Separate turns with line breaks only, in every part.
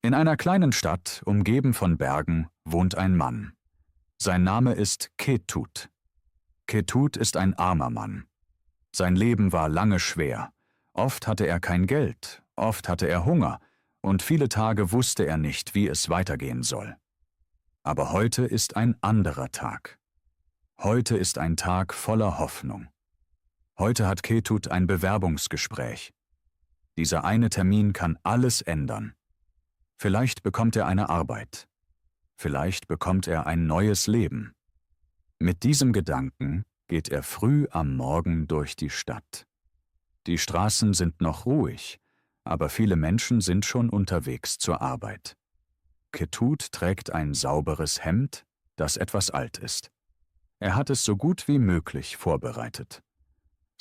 In einer kleinen Stadt, umgeben von Bergen, wohnt ein Mann. Sein Name ist Ketut. Ketut ist ein armer Mann. Sein Leben war lange schwer. Oft hatte er kein Geld, oft hatte er Hunger, und viele Tage wusste er nicht, wie es weitergehen soll. Aber heute ist ein anderer Tag. Heute ist ein Tag voller Hoffnung. Heute hat Ketut ein Bewerbungsgespräch. Dieser eine Termin kann alles ändern. Vielleicht bekommt er eine Arbeit. Vielleicht bekommt er ein neues Leben. Mit diesem Gedanken geht er früh am Morgen durch die Stadt. Die Straßen sind noch ruhig, aber viele Menschen sind schon unterwegs zur Arbeit. Ketut trägt ein sauberes Hemd, das etwas alt ist. Er hat es so gut wie möglich vorbereitet.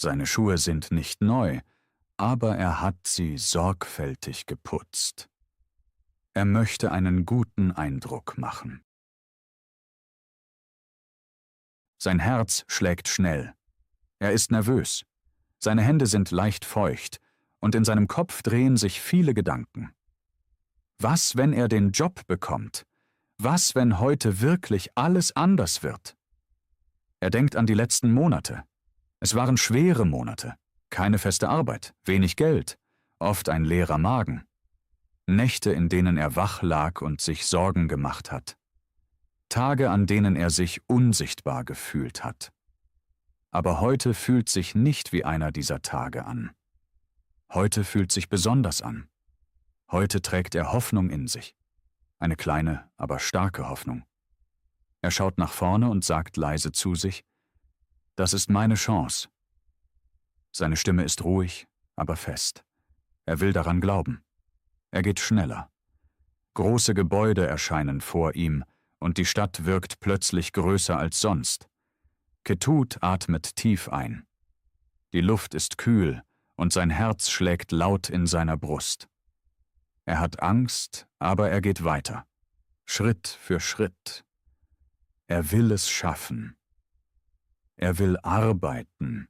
Seine Schuhe sind nicht neu, aber er hat sie sorgfältig geputzt. Er möchte einen guten Eindruck machen. Sein Herz schlägt schnell. Er ist nervös. Seine Hände sind leicht feucht und in seinem Kopf drehen sich viele Gedanken. Was, wenn er den Job bekommt? Was, wenn heute wirklich alles anders wird? Er denkt an die letzten Monate. Es waren schwere Monate. Keine feste Arbeit, wenig Geld, oft ein leerer Magen. Nächte, in denen er wach lag und sich Sorgen gemacht hat. Tage, an denen er sich unsichtbar gefühlt hat. Aber heute fühlt sich nicht wie einer dieser Tage an. Heute fühlt sich besonders an. Heute trägt er Hoffnung in sich. Eine kleine, aber starke Hoffnung. Er schaut nach vorne und sagt leise zu sich: Das ist meine Chance. Seine Stimme ist ruhig, aber fest. Er will daran glauben. Er geht schneller. Große Gebäude erscheinen vor ihm, und die Stadt wirkt plötzlich größer als sonst. Ketut atmet tief ein. Die Luft ist kühl, und sein Herz schlägt laut in seiner Brust. Er hat Angst, aber er geht weiter. Schritt für Schritt. Er will es schaffen. Er will arbeiten.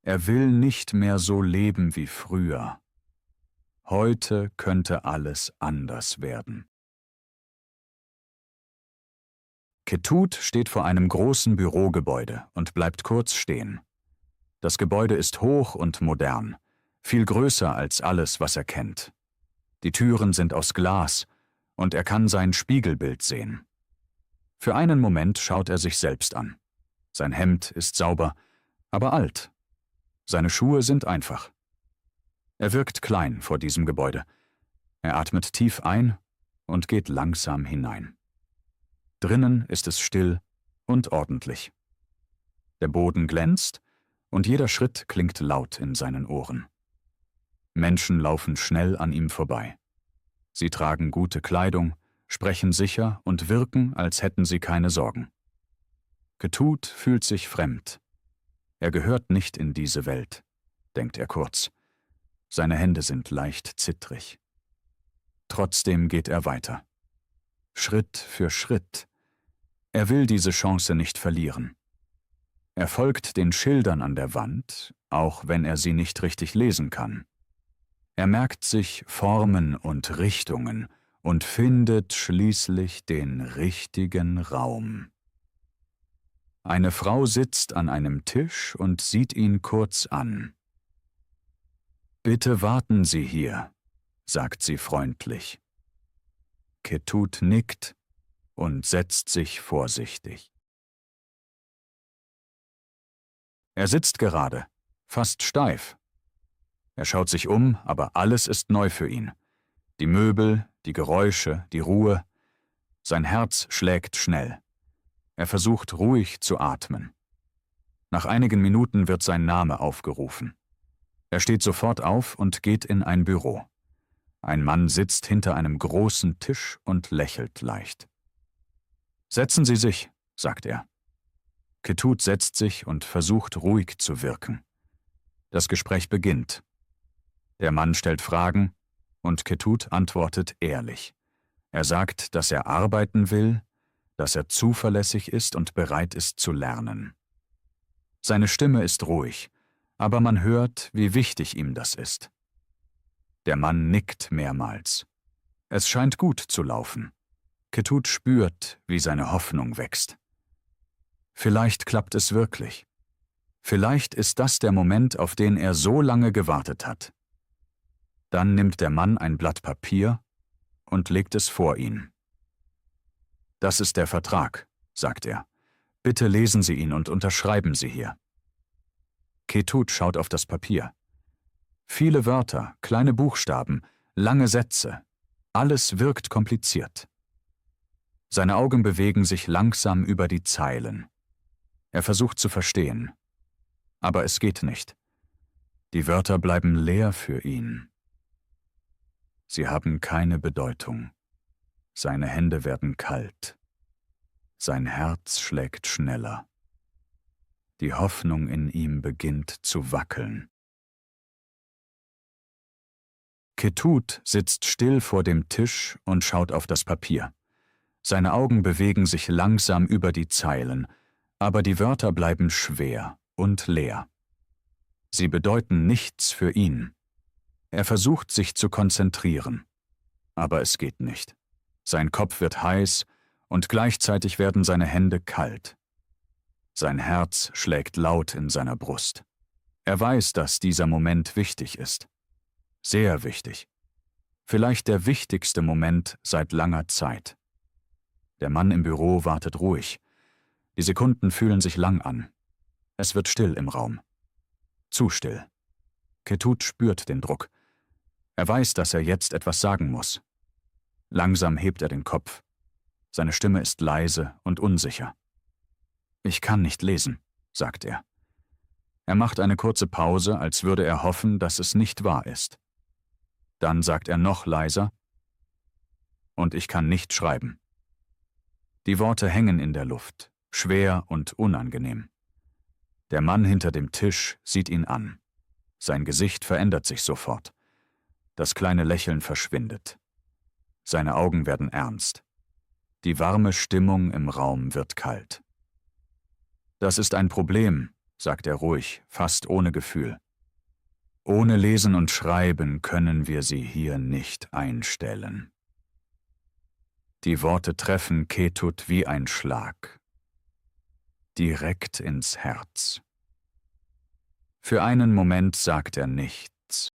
Er will nicht mehr so leben wie früher. Heute könnte alles anders werden. Ketut steht vor einem großen Bürogebäude und bleibt kurz stehen. Das Gebäude ist hoch und modern, viel größer als alles, was er kennt. Die Türen sind aus Glas und er kann sein Spiegelbild sehen. Für einen Moment schaut er sich selbst an. Sein Hemd ist sauber, aber alt. Seine Schuhe sind einfach. Er wirkt klein vor diesem Gebäude. Er atmet tief ein und geht langsam hinein. Drinnen ist es still und ordentlich. Der Boden glänzt und jeder Schritt klingt laut in seinen Ohren. Menschen laufen schnell an ihm vorbei. Sie tragen gute Kleidung, sprechen sicher und wirken, als hätten sie keine Sorgen. Ketut fühlt sich fremd. Er gehört nicht in diese Welt, denkt er kurz. Seine Hände sind leicht zittrig. Trotzdem geht er weiter. Schritt für Schritt. Er will diese Chance nicht verlieren. Er folgt den Schildern an der Wand, auch wenn er sie nicht richtig lesen kann. Er merkt sich Formen und Richtungen und findet schließlich den richtigen Raum. Eine Frau sitzt an einem Tisch und sieht ihn kurz an. »Bitte warten Sie hier«, sagt sie freundlich. Ketut nickt und setzt sich vorsichtig. Er sitzt gerade, fast steif. Er schaut sich um, aber alles ist neu für ihn. Die Möbel, die Geräusche, die Ruhe. Sein Herz schlägt schnell. Er versucht ruhig zu atmen. Nach einigen Minuten wird sein Name aufgerufen. Er steht sofort auf und geht in ein Büro. Ein Mann sitzt hinter einem großen Tisch und lächelt leicht. »Setzen Sie sich«, sagt er. Ketut setzt sich und versucht ruhig zu wirken. Das Gespräch beginnt. Der Mann stellt Fragen und Ketut antwortet ehrlich. Er sagt, dass er arbeiten will, dass er zuverlässig ist und bereit ist zu lernen. Seine Stimme ist ruhig, aber man hört, wie wichtig ihm das ist. Der Mann nickt mehrmals. Es scheint gut zu laufen. Ketut spürt, wie seine Hoffnung wächst. Vielleicht klappt es wirklich. Vielleicht ist das der Moment, auf den er so lange gewartet hat. Dann nimmt der Mann ein Blatt Papier und legt es vor ihn. »Das ist der Vertrag«, sagt er. »Bitte lesen Sie ihn und unterschreiben Sie hier.« Ketut schaut auf das Papier. Viele Wörter, kleine Buchstaben, lange Sätze. Alles wirkt kompliziert. Seine Augen bewegen sich langsam über die Zeilen. Er versucht zu verstehen. Aber es geht nicht. Die Wörter bleiben leer für ihn. Sie haben keine Bedeutung. Seine Hände werden kalt. Sein Herz schlägt schneller. Die Hoffnung in ihm beginnt zu wackeln. Ketut sitzt still vor dem Tisch und schaut auf das Papier. Seine Augen bewegen sich langsam über die Zeilen, aber die Wörter bleiben schwer und leer. Sie bedeuten nichts für ihn. Er versucht, sich zu konzentrieren. Aber es geht nicht. Sein Kopf wird heiß und gleichzeitig werden seine Hände kalt. Sein Herz schlägt laut in seiner Brust. Er weiß, dass dieser Moment wichtig ist. Sehr wichtig. Vielleicht der wichtigste Moment seit langer Zeit. Der Mann im Büro wartet ruhig. Die Sekunden fühlen sich lang an. Es wird still im Raum. Zu still. Ketut spürt den Druck. Er weiß, dass er jetzt etwas sagen muss. Langsam hebt er den Kopf. Seine Stimme ist leise und unsicher. »Ich kann nicht lesen«, sagt er. Er macht eine kurze Pause, als würde er hoffen, dass es nicht wahr ist. Dann sagt er noch leiser, »Und ich kann nicht schreiben.« Die Worte hängen in der Luft, schwer und unangenehm. Der Mann hinter dem Tisch sieht ihn an. Sein Gesicht verändert sich sofort. Das kleine Lächeln verschwindet. Seine Augen werden ernst. Die warme Stimmung im Raum wird kalt. »Das ist ein Problem«, sagt er ruhig, fast ohne Gefühl. »Ohne Lesen und Schreiben können wir sie hier nicht einstellen.« Die Worte treffen Ketut wie ein Schlag. Direkt ins Herz. Für einen Moment sagt er nichts.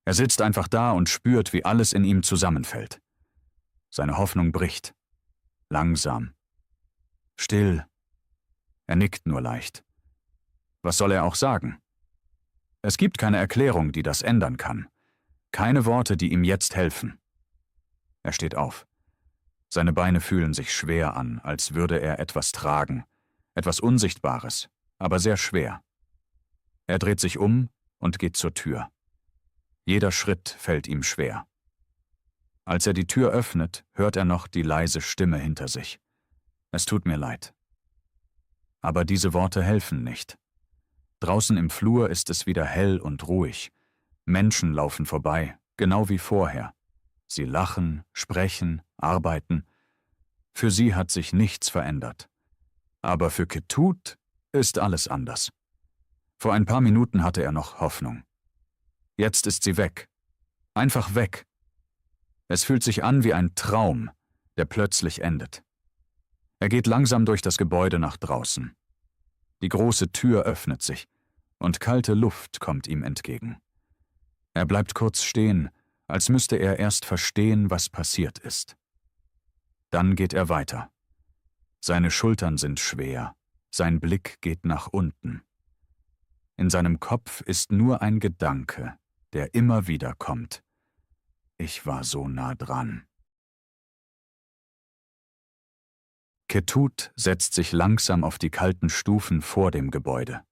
Er sitzt einfach da und spürt, wie alles in ihm zusammenfällt. Seine Hoffnung bricht. Langsam. Still. Er nickt nur leicht. Was soll er auch sagen? Es gibt keine Erklärung, die das ändern kann. Keine Worte, die ihm jetzt helfen. Er steht auf. Seine Beine fühlen sich schwer an, als würde er etwas tragen. Etwas Unsichtbares, aber sehr schwer. Er dreht sich um und geht zur Tür. Jeder Schritt fällt ihm schwer. Als er die Tür öffnet, hört er noch die leise Stimme hinter sich. »Es tut mir leid.« Aber diese Worte helfen nicht. Draußen im Flur ist es wieder hell und ruhig. Menschen laufen vorbei, genau wie vorher. Sie lachen, sprechen, arbeiten. Für sie hat sich nichts verändert. Aber für Ketut ist alles anders. Vor ein paar Minuten hatte er noch Hoffnung. Jetzt ist sie weg. Einfach weg. Es fühlt sich an wie ein Traum, der plötzlich endet. Er geht langsam durch das Gebäude nach draußen. Die große Tür öffnet sich und kalte Luft kommt ihm entgegen. Er bleibt kurz stehen, als müsste er erst verstehen, was passiert ist. Dann geht er weiter. Seine Schultern sind schwer, sein Blick geht nach unten. In seinem Kopf ist nur ein Gedanke, der immer wieder kommt. Ich war so nah dran. Ketut setzt sich langsam auf die kalten Stufen vor dem Gebäude.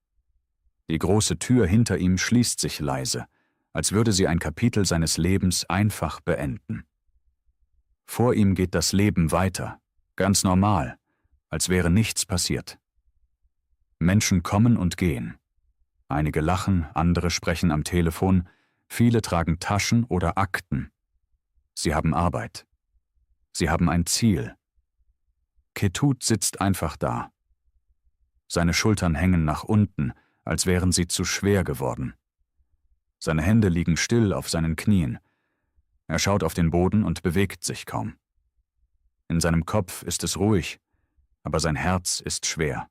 Die große Tür hinter ihm schließt sich leise, als würde sie ein Kapitel seines Lebens einfach beenden. Vor ihm geht das Leben weiter, ganz normal, als wäre nichts passiert. Menschen kommen und gehen. Einige lachen, andere sprechen am Telefon, viele tragen Taschen oder Akten. Sie haben Arbeit. Sie haben ein Ziel. Ketut sitzt einfach da. Seine Schultern hängen nach unten, als wären sie zu schwer geworden. Seine Hände liegen still auf seinen Knien. Er schaut auf den Boden und bewegt sich kaum. In seinem Kopf ist es ruhig, aber sein Herz ist schwer.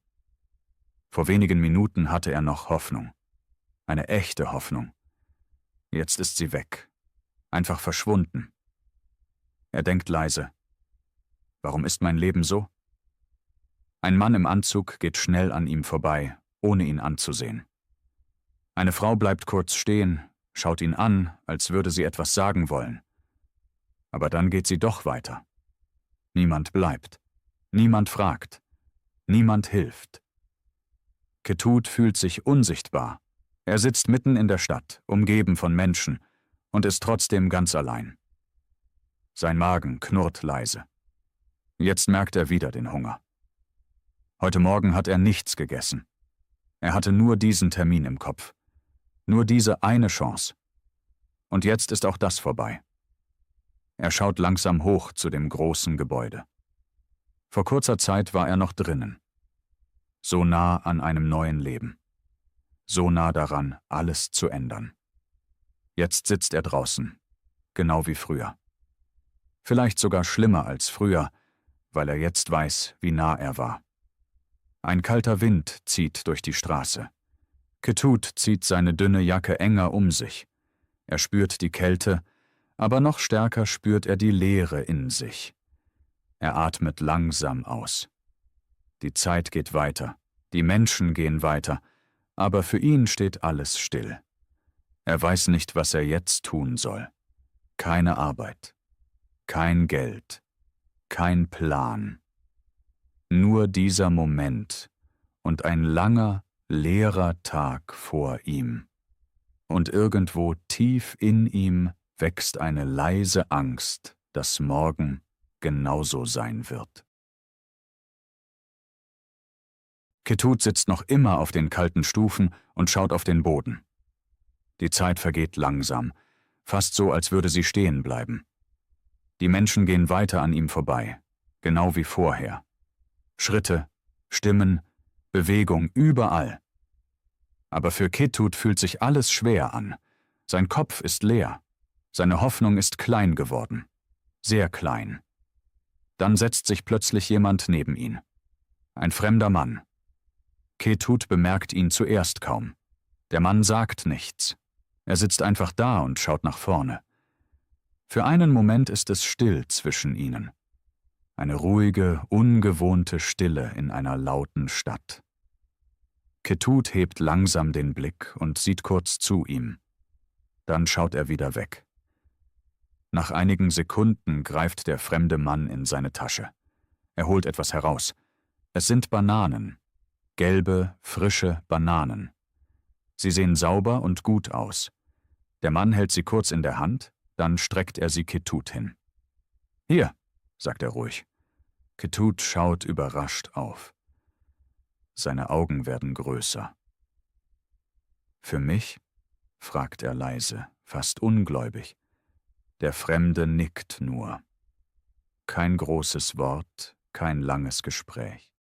Vor wenigen Minuten hatte er noch Hoffnung. Eine echte Hoffnung. Jetzt ist sie weg. Einfach verschwunden. Er denkt leise. Warum ist mein Leben so? Ein Mann im Anzug geht schnell an ihm vorbei, ohne ihn anzusehen. Eine Frau bleibt kurz stehen, schaut ihn an, als würde sie etwas sagen wollen. Aber dann geht sie doch weiter. Niemand bleibt. Niemand fragt. Niemand hilft. Ketut fühlt sich unsichtbar. Er sitzt mitten in der Stadt, umgeben von Menschen, und ist trotzdem ganz allein. Sein Magen knurrt leise. Jetzt merkt er wieder den Hunger. Heute Morgen hat er nichts gegessen. Er hatte nur diesen Termin im Kopf. Nur diese eine Chance. Und jetzt ist auch das vorbei. Er schaut langsam hoch zu dem großen Gebäude. Vor kurzer Zeit war er noch drinnen. So nah an einem neuen Leben. So nah daran, alles zu ändern. Jetzt sitzt er draußen, genau wie früher. Vielleicht sogar schlimmer als früher, weil er jetzt weiß, wie nah er war. Ein kalter Wind zieht durch die Straße. Ketut zieht seine dünne Jacke enger um sich. Er spürt die Kälte, aber noch stärker spürt er die Leere in sich. Er atmet langsam aus. Die Zeit geht weiter, die Menschen gehen weiter, aber für ihn steht alles still. Er weiß nicht, was er jetzt tun soll. Keine Arbeit, kein Geld, kein Plan. Nur dieser Moment und ein langer, leerer Tag vor ihm. Und irgendwo tief in ihm wächst eine leise Angst, dass morgen genauso sein wird. Ketut sitzt noch immer auf den kalten Stufen und schaut auf den Boden. Die Zeit vergeht langsam, fast so, als würde sie stehen bleiben. Die Menschen gehen weiter an ihm vorbei, genau wie vorher. Schritte, Stimmen, Bewegung überall. Aber für Ketut fühlt sich alles schwer an. Sein Kopf ist leer. Seine Hoffnung ist klein geworden. Sehr klein. Dann setzt sich plötzlich jemand neben ihn. Ein fremder Mann. Ketut bemerkt ihn zuerst kaum. Der Mann sagt nichts. Er sitzt einfach da und schaut nach vorne. Für einen Moment ist es still zwischen ihnen. Eine ruhige, ungewohnte Stille in einer lauten Stadt. Ketut hebt langsam den Blick und sieht kurz zu ihm. Dann schaut er wieder weg. Nach einigen Sekunden greift der fremde Mann in seine Tasche. Er holt etwas heraus. Es sind Bananen. Gelbe, frische Bananen. Sie sehen sauber und gut aus. Der Mann hält sie kurz in der Hand, dann streckt er sie Ketut hin. »Hier«, sagt er ruhig. Ketut schaut überrascht auf. Seine Augen werden größer. »Für mich?« fragt er leise, fast ungläubig. Der Fremde nickt nur. Kein großes Wort, kein langes Gespräch.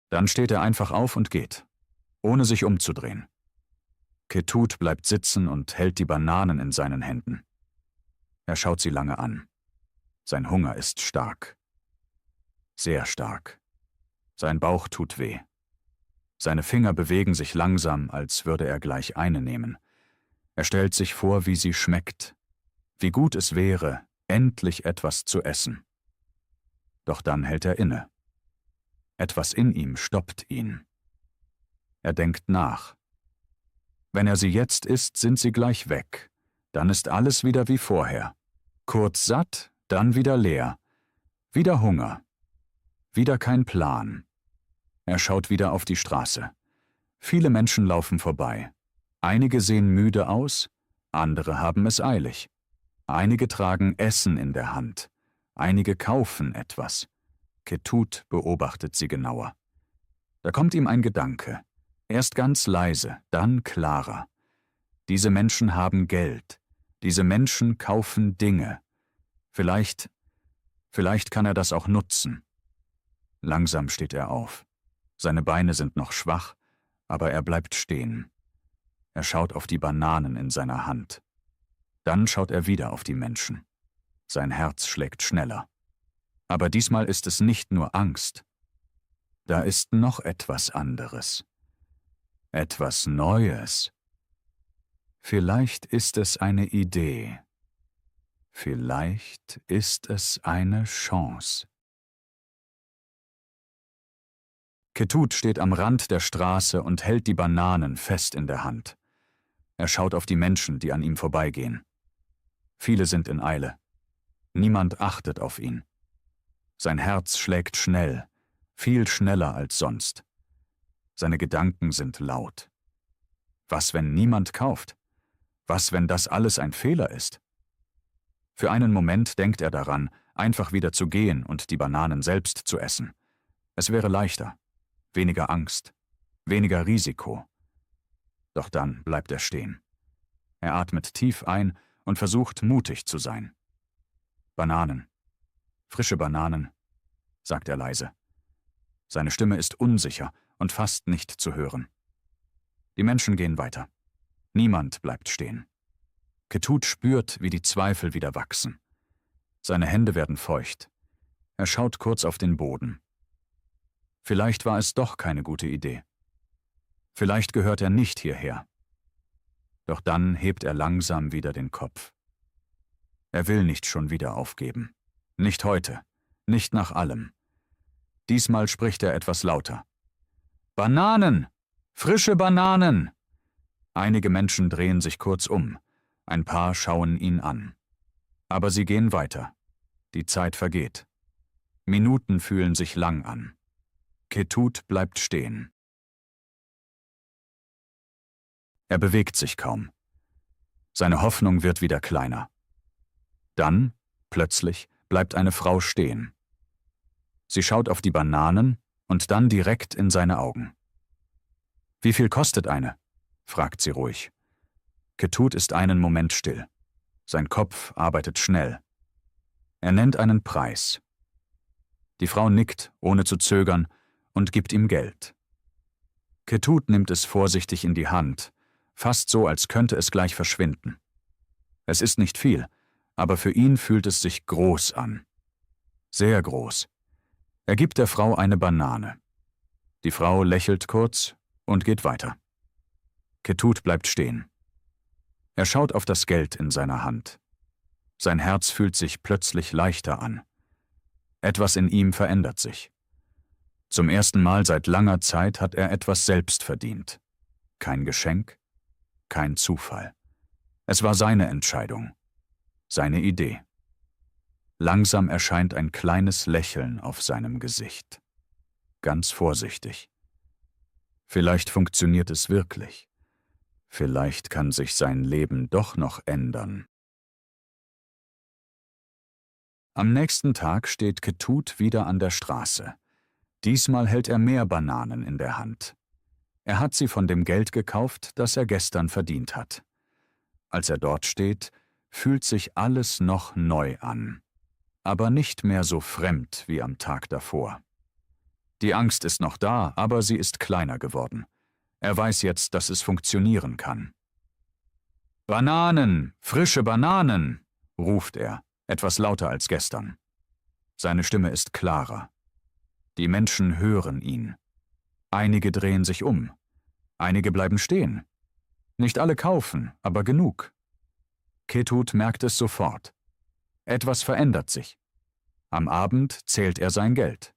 Dann steht er einfach auf und geht, ohne sich umzudrehen. Ketut bleibt sitzen und hält die Bananen in seinen Händen. Er schaut sie lange an. Sein Hunger ist stark. Sehr stark. Sein Bauch tut weh. Seine Finger bewegen sich langsam, als würde er gleich eine nehmen. Er stellt sich vor, wie sie schmeckt. Wie gut es wäre, endlich etwas zu essen. Doch dann hält er inne. Etwas in ihm stoppt ihn. Er denkt nach. Wenn er sie jetzt isst, sind sie gleich weg. Dann ist alles wieder wie vorher. Kurz satt, dann wieder leer. Wieder Hunger. Wieder kein Plan. Er schaut wieder auf die Straße. Viele Menschen laufen vorbei. Einige sehen müde aus, andere haben es eilig. Einige tragen Essen in der Hand. Einige kaufen etwas. Ketut beobachtet sie genauer. Da kommt ihm ein Gedanke. Erst ganz leise, dann klarer. Diese Menschen haben Geld. Diese Menschen kaufen Dinge. Vielleicht kann er das auch nutzen. Langsam steht er auf. Seine Beine sind noch schwach, aber er bleibt stehen. Er schaut auf die Bananen in seiner Hand. Dann schaut er wieder auf die Menschen. Sein Herz schlägt schneller. Aber diesmal ist es nicht nur Angst. Da ist noch etwas anderes. Etwas Neues. Vielleicht ist es eine Idee. Vielleicht ist es eine Chance. Ketut steht am Rand der Straße und hält die Bananen fest in der Hand. Er schaut auf die Menschen, die an ihm vorbeigehen. Viele sind in Eile. Niemand achtet auf ihn. Sein Herz schlägt schnell, viel schneller als sonst. Seine Gedanken sind laut. Was, wenn niemand kauft? Was, wenn das alles ein Fehler ist? Für einen Moment denkt er daran, einfach wieder zu gehen und die Bananen selbst zu essen. Es wäre leichter, weniger Angst, weniger Risiko. Doch dann bleibt er stehen. Er atmet tief ein und versucht, mutig zu sein. Bananen, frische Bananen, sagt er leise. Seine Stimme ist unsicher und fast nicht zu hören. Die Menschen gehen weiter. Niemand bleibt stehen. Ketut spürt, wie die Zweifel wieder wachsen. Seine Hände werden feucht. Er schaut kurz auf den Boden. Vielleicht war es doch keine gute Idee. Vielleicht gehört er nicht hierher. Doch dann hebt er langsam wieder den Kopf. Er will nicht schon wieder aufgeben. Nicht heute, nicht nach allem. Diesmal spricht er etwas lauter. Bananen! Frische Bananen! Einige Menschen drehen sich kurz um. Ein paar schauen ihn an. Aber sie gehen weiter. Die Zeit vergeht. Minuten fühlen sich lang an. Ketut bleibt stehen. Er bewegt sich kaum. Seine Hoffnung wird wieder kleiner. Dann, plötzlich, bleibt eine Frau stehen. Sie schaut auf die Bananen und dann direkt in seine Augen. »Wie viel kostet eine?« fragt sie ruhig. Ketut ist einen Moment still. Sein Kopf arbeitet schnell. Er nennt einen Preis. Die Frau nickt, ohne zu zögern, und gibt ihm Geld. Ketut nimmt es vorsichtig in die Hand, fast so, als könnte es gleich verschwinden. Es ist nicht viel, aber für ihn fühlt es sich groß an. Sehr groß. Er gibt der Frau eine Banane. Die Frau lächelt kurz und geht weiter. Ketut bleibt stehen. Er schaut auf das Geld in seiner Hand. Sein Herz fühlt sich plötzlich leichter an. Etwas in ihm verändert sich. Zum ersten Mal seit langer Zeit hat er etwas selbst verdient. Kein Geschenk, kein Zufall. Es war seine Entscheidung, seine Idee. Langsam erscheint ein kleines Lächeln auf seinem Gesicht. Ganz vorsichtig. Vielleicht funktioniert es wirklich. Vielleicht kann sich sein Leben doch noch ändern. Am nächsten Tag steht Ketut wieder an der Straße. Diesmal hält er mehr Bananen in der Hand. Er hat sie von dem Geld gekauft, das er gestern verdient hat. Als er dort steht, fühlt sich alles noch neu an, aber nicht mehr so fremd wie am Tag davor. Die Angst ist noch da, aber sie ist kleiner geworden. Er weiß jetzt, dass es funktionieren kann. »Bananen, frische Bananen«, ruft er, etwas lauter als gestern. Seine Stimme ist klarer. Die Menschen hören ihn. Einige drehen sich um. Einige bleiben stehen. Nicht alle kaufen, aber genug. Ketut merkt es sofort. Etwas verändert sich. Am Abend zählt er sein Geld.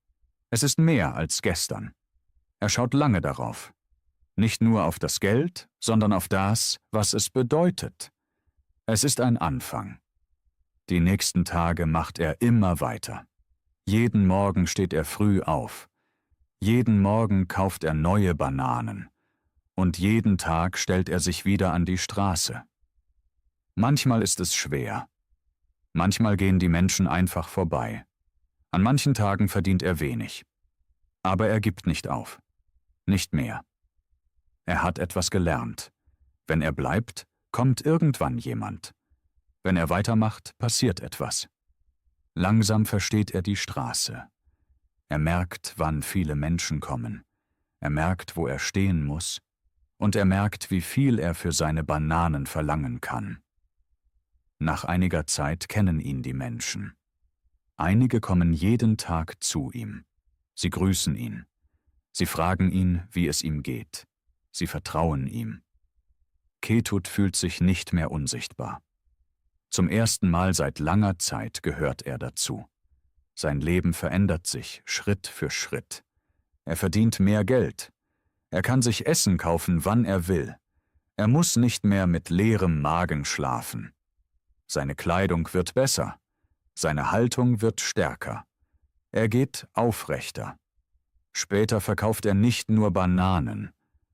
Es ist mehr als gestern. Er schaut lange darauf. Nicht nur auf das Geld, sondern auf das, was es bedeutet. Es ist ein Anfang. Die nächsten Tage macht er immer weiter. Jeden Morgen steht er früh auf. Jeden Morgen kauft er neue Bananen. Und jeden Tag stellt er sich wieder an die Straße. Manchmal ist es schwer. Manchmal gehen die Menschen einfach vorbei. An manchen Tagen verdient er wenig. Aber er gibt nicht auf. Nicht mehr. Er hat etwas gelernt. Wenn er bleibt, kommt irgendwann jemand. Wenn er weitermacht, passiert etwas. Langsam versteht er die Straße. Er merkt, wann viele Menschen kommen. Er merkt, wo er stehen muss. und er merkt, wie viel er für seine Bananen verlangen kann. Nach einiger Zeit kennen ihn die Menschen. Einige kommen jeden Tag zu ihm. Sie grüßen ihn. Sie fragen ihn, wie es ihm geht. Sie vertrauen ihm. Ketut fühlt sich nicht mehr unsichtbar. Zum ersten Mal seit langer Zeit gehört er dazu. Sein Leben verändert sich Schritt für Schritt. Er verdient mehr Geld. Er kann sich Essen kaufen, wann er will. Er muss nicht mehr mit leerem Magen schlafen. Seine Kleidung wird besser. Seine Haltung wird stärker. Er geht aufrechter. Später verkauft er nicht nur Bananen.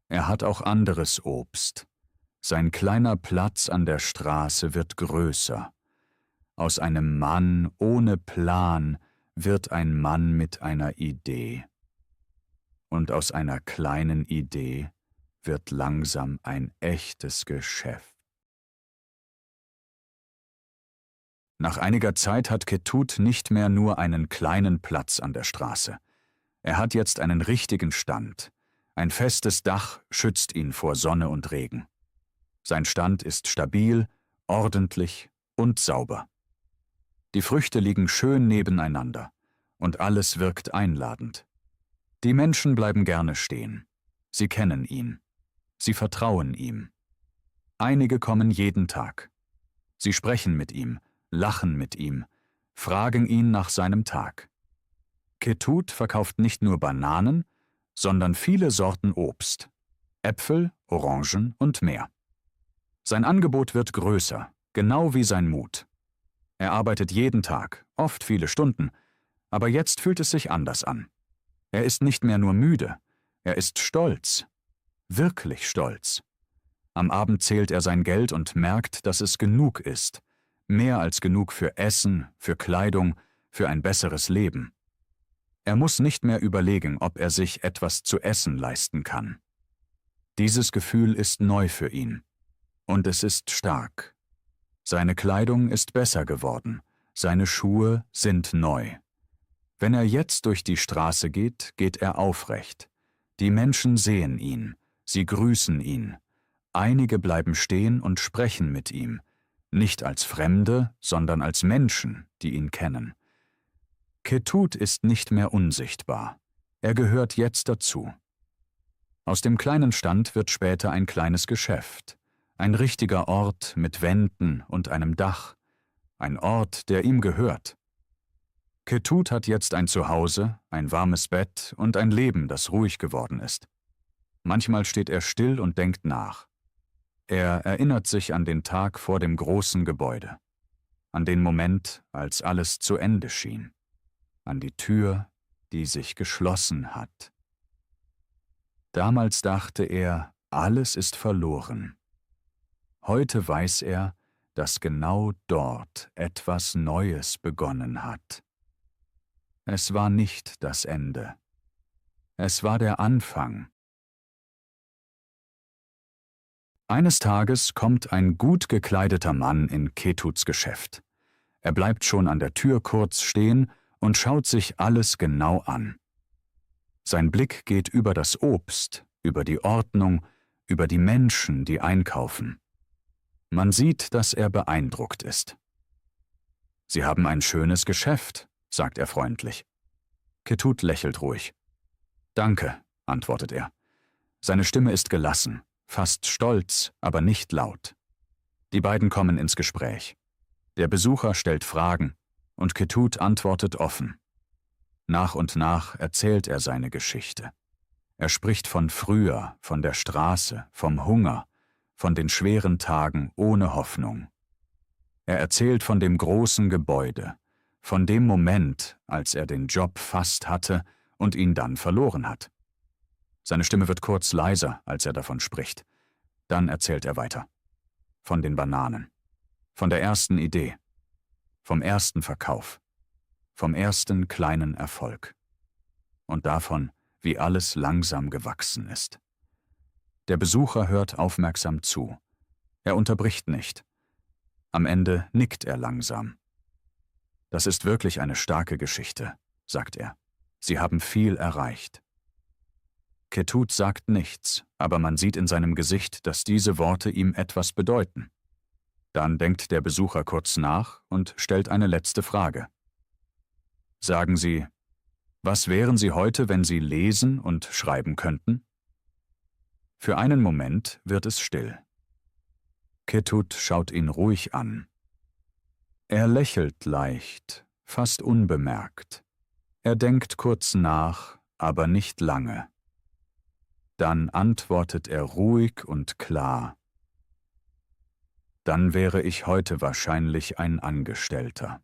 Er hat auch anderes Obst. Sein kleiner Platz an der Straße wird größer. Aus einem Mann ohne Plan wird ein Mann mit einer Idee. Und aus einer kleinen Idee wird langsam ein echtes Geschäft. Nach einiger Zeit hat Ketut nicht mehr nur einen kleinen Platz an der Straße. Er hat jetzt einen richtigen Stand. Ein festes Dach schützt ihn vor Sonne und Regen. Sein Stand ist stabil, ordentlich und sauber. Die Früchte liegen schön nebeneinander und alles wirkt einladend. Die Menschen bleiben gerne stehen. Sie kennen ihn. Sie vertrauen ihm. Einige kommen jeden Tag. Sie sprechen mit ihm, lachen mit ihm, fragen ihn nach seinem Tag. Ketut verkauft nicht nur Bananen, sondern viele Sorten Obst, Äpfel, Orangen und mehr. Sein Angebot wird größer, genau wie sein Mut. Er arbeitet jeden Tag, oft viele Stunden, aber jetzt fühlt es sich anders an. Er ist nicht mehr nur müde, er ist stolz, wirklich stolz. Am Abend zählt er sein Geld und merkt, dass es genug ist, mehr als genug für Essen, für Kleidung, für ein besseres Leben. Er muss nicht mehr überlegen, ob er sich etwas zu essen leisten kann. Dieses Gefühl ist neu für ihn. Und es ist stark. Seine Kleidung ist besser geworden, seine Schuhe sind neu. Wenn er jetzt durch die Straße geht, geht er aufrecht. Die Menschen sehen ihn, sie grüßen ihn. Einige bleiben stehen und sprechen mit ihm, nicht als Fremde, sondern als Menschen, die ihn kennen. Ketut ist nicht mehr unsichtbar. Er gehört jetzt dazu. Aus dem kleinen Stand wird später ein kleines Geschäft, ein richtiger Ort mit Wänden und einem Dach, ein Ort, der ihm gehört. Ketut hat jetzt ein Zuhause, ein warmes Bett und ein Leben, das ruhig geworden ist. Manchmal steht er still und denkt nach. Er erinnert sich an den Tag vor dem großen Gebäude, an den Moment, als alles zu Ende schien, an die Tür, die sich geschlossen hat. Damals dachte er, alles ist verloren. Heute weiß er, dass genau dort etwas Neues begonnen hat. Es war nicht das Ende. Es war der Anfang. Eines Tages kommt ein gut gekleideter Mann in Ketuts Geschäft. Er bleibt schon an der Tür kurz stehen und schaut sich alles genau an. Sein Blick geht über das Obst, über die Ordnung, über die Menschen, die einkaufen. Man sieht, dass er beeindruckt ist. »Sie haben ein schönes Geschäft«, sagt er freundlich. Ketut lächelt ruhig. »Danke«, antwortet er. Seine Stimme ist gelassen, fast stolz, aber nicht laut. Die beiden kommen ins Gespräch. Der Besucher stellt Fragen und Ketut antwortet offen. Nach und nach erzählt er seine Geschichte. Er spricht von früher, von der Straße, vom Hunger, von den schweren Tagen ohne Hoffnung. Er erzählt von dem großen Gebäude, von dem Moment, als er den Job fast hatte und ihn dann verloren hat. Seine Stimme wird kurz leiser, als er davon spricht. Dann erzählt er weiter. Von den Bananen, von der ersten Idee, vom ersten Verkauf, vom ersten kleinen Erfolg und davon, wie alles langsam gewachsen ist. Der Besucher hört aufmerksam zu. Er unterbricht nicht. Am Ende nickt er langsam. »Das ist wirklich eine starke Geschichte«, sagt er. »Sie haben viel erreicht.« Ketut sagt nichts, aber man sieht in seinem Gesicht, dass diese Worte ihm etwas bedeuten. Dann denkt der Besucher kurz nach und stellt eine letzte Frage. Sagen Sie, was wären Sie heute, wenn Sie lesen und schreiben könnten? Für einen Moment wird es still. Ketut schaut ihn ruhig an. Er lächelt leicht, fast unbemerkt. Er denkt kurz nach, aber nicht lange. Dann antwortet er ruhig und klar. Dann wäre ich heute wahrscheinlich ein Angestellter.